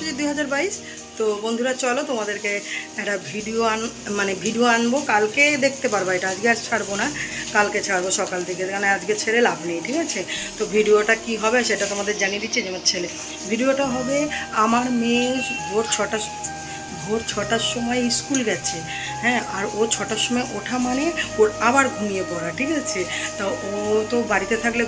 পঁচিশ 2022। তো বন্ধুরা চলো তোমাদেরকে একটা ভিডিও আনবো, কালকে দেখতে পারবো, এটা আজকে আর ছাড়বো না, কালকে ছাড়বো সকাল থেকে, কারণ আজকে ছেড়ে লাভ নেই, ঠিক আছে। তো ভিডিওটা কি হবে সেটা তোমাদের জানিয়ে দিচ্ছি। যে আমার ছেলে ভিডিওটা হবে, আমার মেয়ে ভোর 6টার সময় স্কুল গেছে, হ্যাঁ, আর ও 6টার সময় ওঠা মানে ওর আবার ঘুমিয়ে পড়া, ঠিক আছে। তা ও তো বাড়িতে থাকলে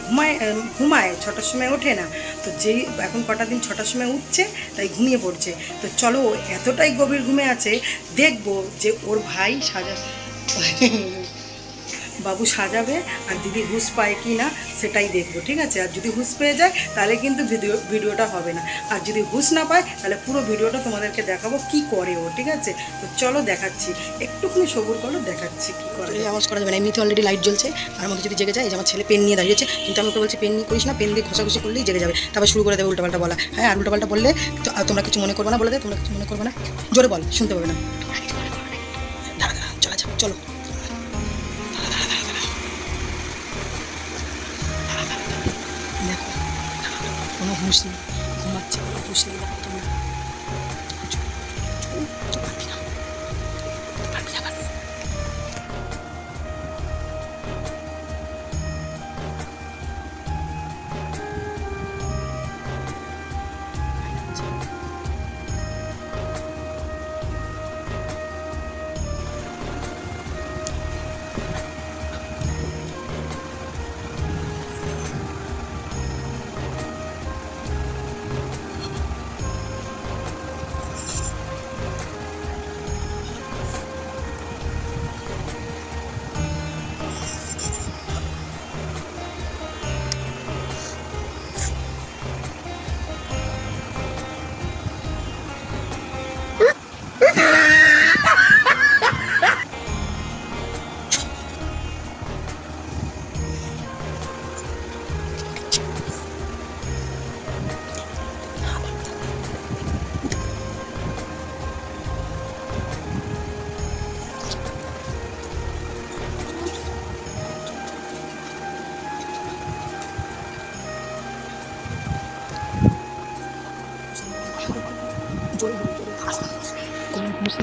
ঘুমায় 6টার সময় ওঠে না, তো যেই এখন কটা দিন 6টার সময় উঠছে তাই ঘুমিয়ে পড়ছে। তো চলো, ও এতটাই গভীর ঘুমে আছে, দেখবো যে ওর ভাই বাবু সাজাবে আর দিদি হুঁশ পায় কি না সেটাই দেখবো, ঠিক আছে। আর যদি হুঁশ পেয়ে যায় তাহলে কিন্তু ভিডিওটা হবে না, আর যদি হুঁশ না পায় তাহলে পুরো ভিডিওটা তোমাদেরকে দেখাবো কি করে ও, ঠিক আছে। তো চলো দেখাচ্ছি, একটুখানি সবুর করো, দেখাচ্ছি কি করে। আওয়াজ করা যাবে না, এমনিতে অলরেডি লাইট জ্বলছে, আর মধ্যে যদি জেগে যায়, এই যে আমার ছেলে পেন নিয়ে দাঁড়িয়েছে, কিন্তু আমি ওকে বলছি পেন নিয়ে করিস না, পেন দিয়ে ঘষাঘষি করলেই জেগে যাবে, তারপর শুরু করে দেবে উল্টাপাল্টা বলা। হ্যাঁ, আর উল্টাপাল্টা বললে তোমরা কিছু মনে করবে না, বলে দেবে তোমরা কিছু মনে করবে না, জোরে বল, শুনতে পাবে না। চলো দেখো, কোনো হুঁশ নেই, ঘুমাচ্ছে, কোনো হুঁশ নেই, দেখো তোমরা পারবি না।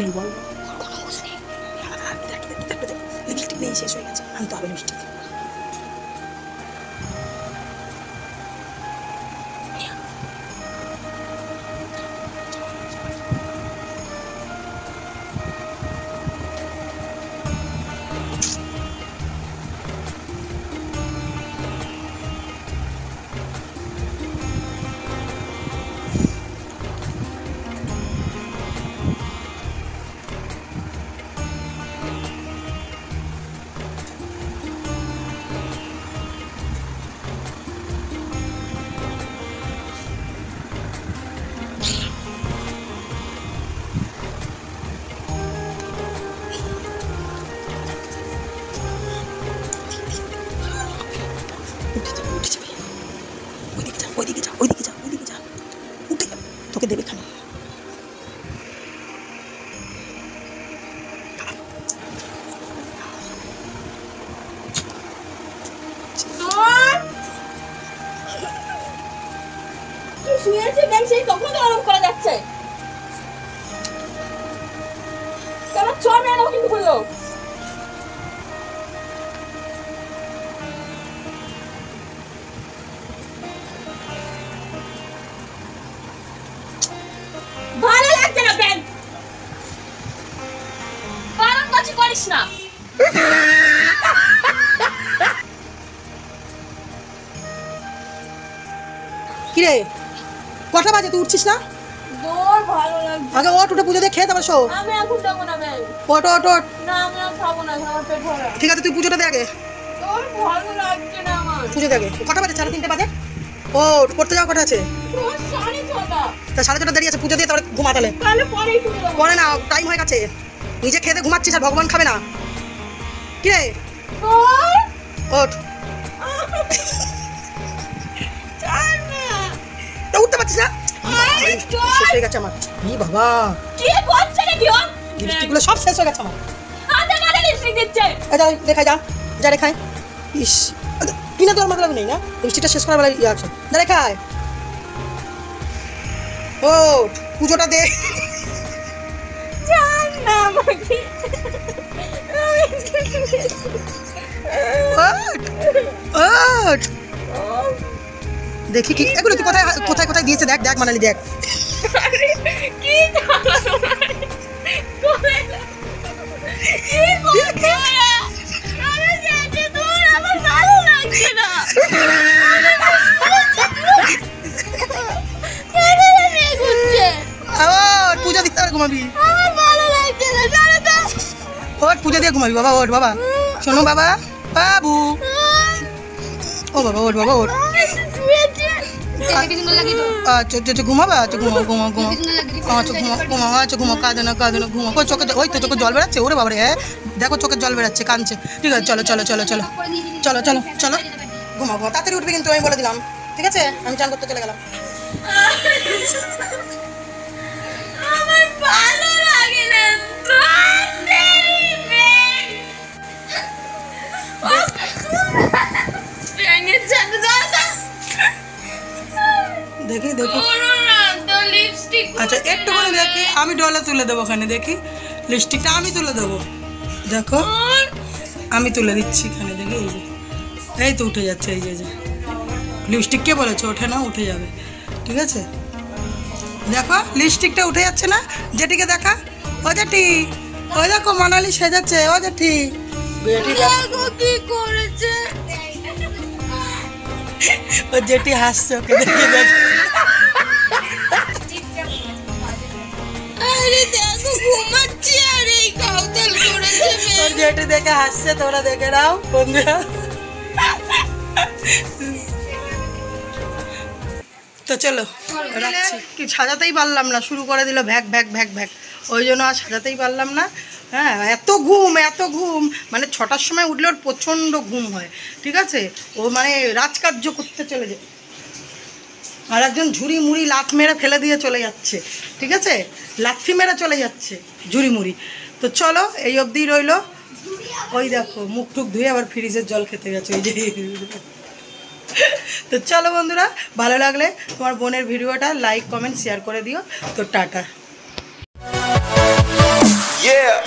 নেই বল, লিপস্টিক নেই, শেষ হয়ে গেছে, আনতে হবে লিপস্টিক। ওইদিকে যা, উঠে যা, তোকে দেবে খানা। কখন আরাম করা যাচ্ছে, কেন চল না কিন্তু করলো। ভালো লাগছে না ব্যান, বারণ করছি করিস না। কিরে কটা বাজে, তুই উঠছিস না? দৌড় ভালো লাগছে, আগে ওঠ, উঠে পুজো দিয়ে খেয়ে তারপর শো। আমি এখন যাবো না ব্যান, ওঠ। না আমি আর খাবো না, আমার পেট ভরা। ঠিক আছে, তুই পুজোটা দে আগে। তোর ভালো লাগছে না আমার। পুজো দে আগে। কটা বাজে? 3:30 বাজে। ও পড়তে যাও, কটা আছে? তোর 6:30। তা 6:30 দেরি আছে, পুজো দিয়ে তারপরে ঘুমা। তাহলে তাহলে পরেই শুরু করব। পরে না, টাইম হয়ে গেছে, নিজে খেয়ে ঘুমাচ্ছিস আর ভগবান খাবে না। কি রে ওঠ, উঠতে পারছিস না? শেষ হয়ে গেছে আমার। ই বাবা, কি করছে রে তুই? লিপস্টিকগুলো সব শেষ হয়ে গেছে আমার। হাতে মারে লিপস্টিক দিচ্ছে। এটা দেখাই যা রেখায়। ইস, কিনা তো আমার নেই না, লিপস্টিকটা শেষ করার বেলা ইয়ে আছে, যা রেখায়। ওঠ। পুজোটা দে। জান না আমাকে ওঠ, ওঠ। দেখি কি এগুলো তুই কোথায় কোথায় কোথায় দিয়েছে দেখ দেখ মানালি দেখ। আরে কি জ্বালা তোমার কি করছো আরে যেতে দূর আমার ভালো লাগছে না কেন রে ঘুরছে ওঠ পুজো দিতে আর ঘুমাবি। আমার ভালো লাগছে না জানো তো ওঠ পুজো দিয়ে ঘুমাবি বাবা। ওঠ বাবা, শোনো বাবা, বাবু। ও বাবা ওঠ বাবা ওঠ। আচ্ছা আচ্ছা ঘুমাবে। আচ্ছা ঘুমাও ঘুমাও ঘুমাও। আচ্ছা ঘুমাও ঘুমাও। আচ্ছা ঘুমাও, কাঁদে না কাঁদে না, ঘুমাও। চোখে ওই তো চোখে জল বেরাচ্ছে। ওরে বাবারে, হ্যাঁ দেখো চোখে জল বেরাচ্ছে, কাঁদছে। ঠিক আছে চলো চলো চলো চলো চলো চলো চলো ঘুমাও ঘুমাও। তাড়াতাড়ি উঠবি কিন্তু, আমি বলে দিলাম। ঠিক আছে, আমি চান করতে চলে গেলাম। আমার ভালো লাগে না ব্যাঙের সাথে দাদা দেখি দেখি। করো না তো লিপস্টিক আচ্ছা একটুখানি দেখি, আমি ডলে তুলে দেবো। ওখানে দেখি লিপস্টিকটা আমি তুলে দেবো। দেখো আমি তুলে দিচ্ছি এখানে, দেখি এই যে, এই তো উঠে যাচ্ছে। এই যে যে লিপস্টিক কে বলেছে ওঠে না, উঠে যাবে। ঠিক আছে দেখো লিপস্টিকটা উঠে যাচ্ছে না। জেঠিকে দেখা, ও জেঠি, ওই দেখো মানালি সেজাচ্ছে। ও জেঠি, জেঠি দেখো কি করেছে ও জেঠি হাসছে ওকে দেখে দেখে। আরে দেখো ঘুমাচ্ছি আর এই কাউতাল করেছে ওর জেঠি দেখে হাসছে, তোমরা দেখে নাও বন্ধুরা। তো চলো রাখছি। কি সাজাতেই পারলাম না, শুরু করে দিল ভ্যাক ভ্যাক ভ্যাক ভ্যাক, ওই জন্য আর সাজাতেই পারলাম না। হ্যাঁ এত ঘুম এত ঘুম, মানে 6টার সময় উঠলে ওর প্রচণ্ড ঘুম হয়। ঠিক আছে, ও মানে রাজকার্য করতে চলে যায়। আর একজন ঝুড়ি মুড়ি লাথ মেরে ফেলে দিয়ে চলে যাচ্ছে। ঠিক আছে, লাথি মেরে চলে যাচ্ছে ঝুড়ি মুড়ি। তো চলো এই অবধি রইলো। ওই দেখো মুখ টুক ধুয়ে আবার ফ্রিজের জল খেতে গেছে ওই যে। তো চলো বন্ধুরা, ভালো লাগলে তোমার বোনের ভিডিওটা লাইক কমেন্ট শেয়ার করে দিও। তো টাটা। Yeah.